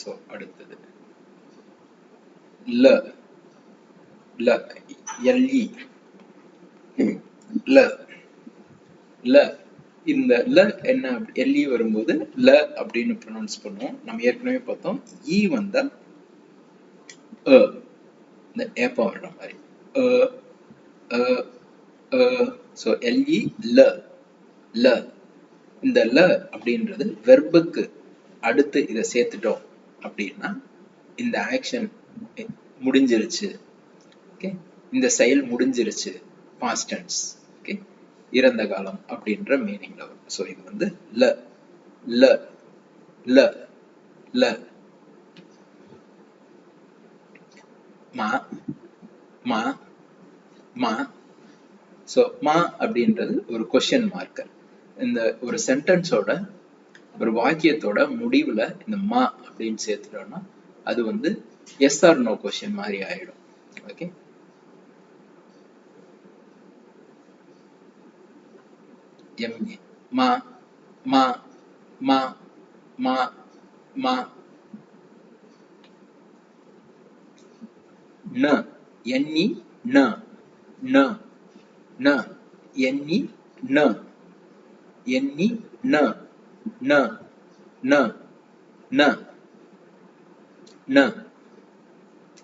So அடுத்தது ல ல எல்இ ல ல இந்த ல என்ன எல்இ வரும்போது ல அப்படின்னு ப்ரொனவுன்ஸ் பண்ணுவோம். நம்ம ஏற்கனவே பார்த்தோம் இ வந்தா இந்த ஏப்பா வர்ற மாதிரி ஸோ எல்இ ல ல இந்த ல அப்படின்றது வெர்புக்கு அடுத்து இதை சேர்த்துட்டோம் அப்படின்னா இந்த ஆக்ஷன் முடிஞ்சிருச்சு. ஓகே, இந்த செயல் முடிஞ்சிருச்சு, பாஸ்ட் டென்ஸ். ஓகே, இறந்த காலம் அப்படின்ற மீனிங்ல வரும். ஸோ இது வந்து ல ல ல ல மா மா மா. ஸோ மா அப்படின்றது ஒரு கொஸ்டின் மார்க்கர். இந்த ஒரு சென்டென்ஸோட ஒரு வாக்கியத்தோட முடிவுல இந்த மா அப்படின்னு சேர்த்துட்டோம்னா அது வந்து எஸ் ஆர் நோ கொஸ்டின் மாதிரி ஆயிடும். ஓகே, எம்ஏ மா மா மா மா மா. ந எண்ணி ந ந ந எண்ணி ந எண்ணி ந ந ந ந ந.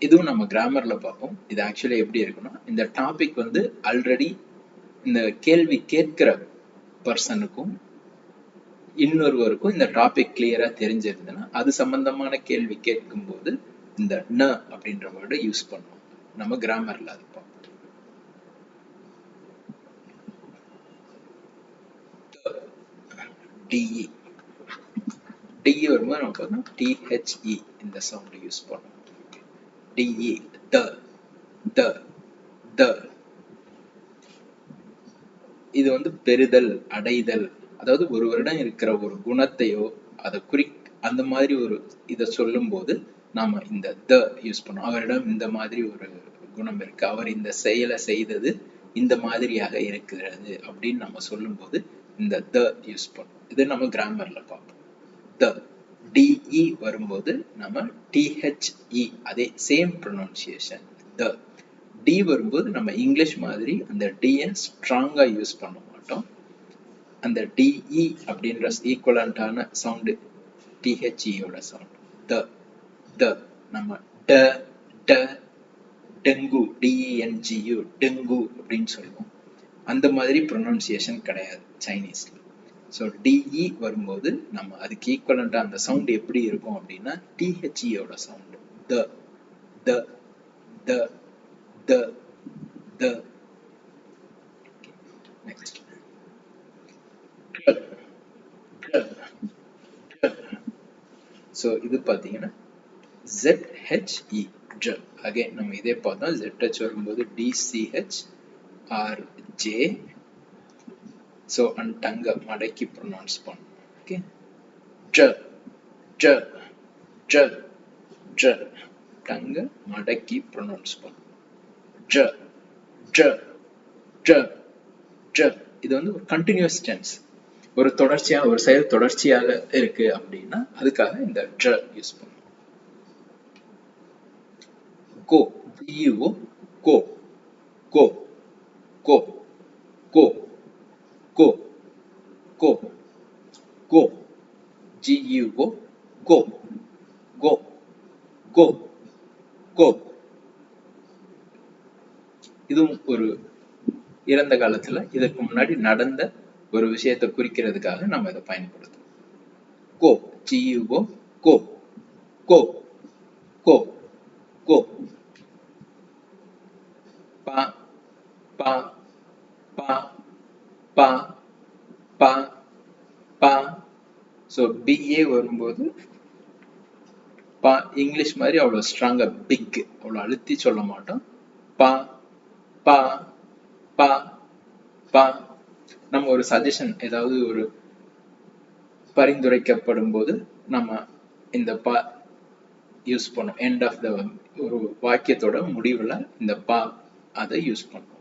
இதுவும் நம்ம கிராமர்ல பார்ப்போம். இது ஆக்சுவலி எப்படி இருக்குன்னா, இந்த டாபிக் வந்து ஆல்ரெடி இந்த கேள்வி கேட்கிற பர்சனுக்கும் இன்னொருவருக்கும் இந்த டாபிக் கிளியரா தெரிஞ்சிருந்ததுன்னா அது சம்பந்தமான கேள்வி கேட்கும் போது இந்த ந அப்படின்ற வேர்டை யூஸ் பண்ணுவோம். நம்ம கிராமர்ல அது பார்ப்போம். டிஇ டிஇ வரும்போது நம்ம பார்த்தோம் டிஹெச்இ இந்த சவுண்ட் யூஸ் பண்ணுவோம். டிஇ த த த. இது வந்து பெறுதல், அடைதல், அதாவது ஒருவரிடம் இருக்கிற ஒரு குணத்தையோ அதை அந்த மாதிரி ஒரு இதை சொல்லும் போது நாம இந்த த யூஸ் பண்ணோம். அவரிடம் இந்த மாதிரி ஒரு குணம் இருக்கு, அவர் இந்த செயலை செய்தது இந்த மாதிரியாக இருக்கிறது அப்படின்னு நம்ம சொல்லும் போது இந்த த யூஸ் பண்ணோம். இது நம்ம கிராமர்ல பார்ப்போம். த டிஇ வரும்போது நம்ம டிஹெச்இ அதே சேம் ப்ரொனன்சியேஷன் த. டி வரும்போது நம்ம இங்கிலீஷ் மாதிரி அந்த டியை ஸ்ட்ராங்கா யூஸ் பண்ண மாட்டோம். அந்த டிஇ அப்படின்ற ஈக்குவலண்டான சவுண்டு டிஹெச்இயோட சவுண்ட் த த. நம்ம ட ட டெங்கு டிஇஎன்ஜியு டெங்கு அப்படின்னு சொல்லுவோம். அந்த மாதிரி ப்ரொனன்சியேஷன் கிடையாது சைனீஸ்ல. ஸோ டிஇ வரும்போது நம்ம அதுக்கு ஈக்குவலண்டா அந்த சவுண்ட் எப்படி இருக்கும் அப்படின்னா டிஹெச்இயோட சவுண்ட் த த த த த. நெக்ஸ்ட் ஸோ இது பார்த்தீங்கன்னா ZHE ட்ர. அகைன் நம்ம இதே பார்த்தோம். ZH வரும்போது DCH RJ. ஸோ அண்ட் டங்கை மடக்கி ப்ரொனவுன்ஸ் பண்ணும். ஓகே, ட்ர ட்ர ட்ர ட்ர. டங்கை மடக்கி ப்ரொனவுன்ஸ் பண்ணும். ட்ர ட்ர ட்ர ட்ர. இது வந்து ஒரு கண்டினியூஸ் டென்ஸ். ஒரு தொடர்ச்சியா ஒரு செயல் தொடர்ச்சியாக இருக்கு அப்படின்னா அதுக்காக இந்த ட்ர யூஸ் பண்ணுவோம். கோ ஜியூஓ கோ கோ கோ கோ கோ கோ கோ ஜியூஓ கோ கோ கோ கோ. இதுவும் ஒரு இறந்த காலத்துல இதற்கு முன்னாடி நடந்த ஒரு விஷயத்தை குறிக்கிறதுக்காக நம்ம இதை பயன்படுத்துவோம். கோ ஜியூஓ கோ கோ கோ கோ. பா பா பா பா பா பா. ஸோ பிஏ வரும்போது பா இங்கிலீஷ் மாதிரி அவ்வளோ ஸ்ட்ராங்கா பிக் அவ்வளோ அழுத்தி சொல்ல மாட்டோம். பா பா பா பா. நம்ம ஒரு சஜஷன் ஏதாவது ஒரு பரிந்துரைக்கப்படும் போது நம்ம இந்த பா யூஸ் பண்ணோம். எண்ட் ஆஃப் த ஒரு வாக்கியத்தோட முடிவுல இந்த பா அதை யூஸ் பண்ணும்.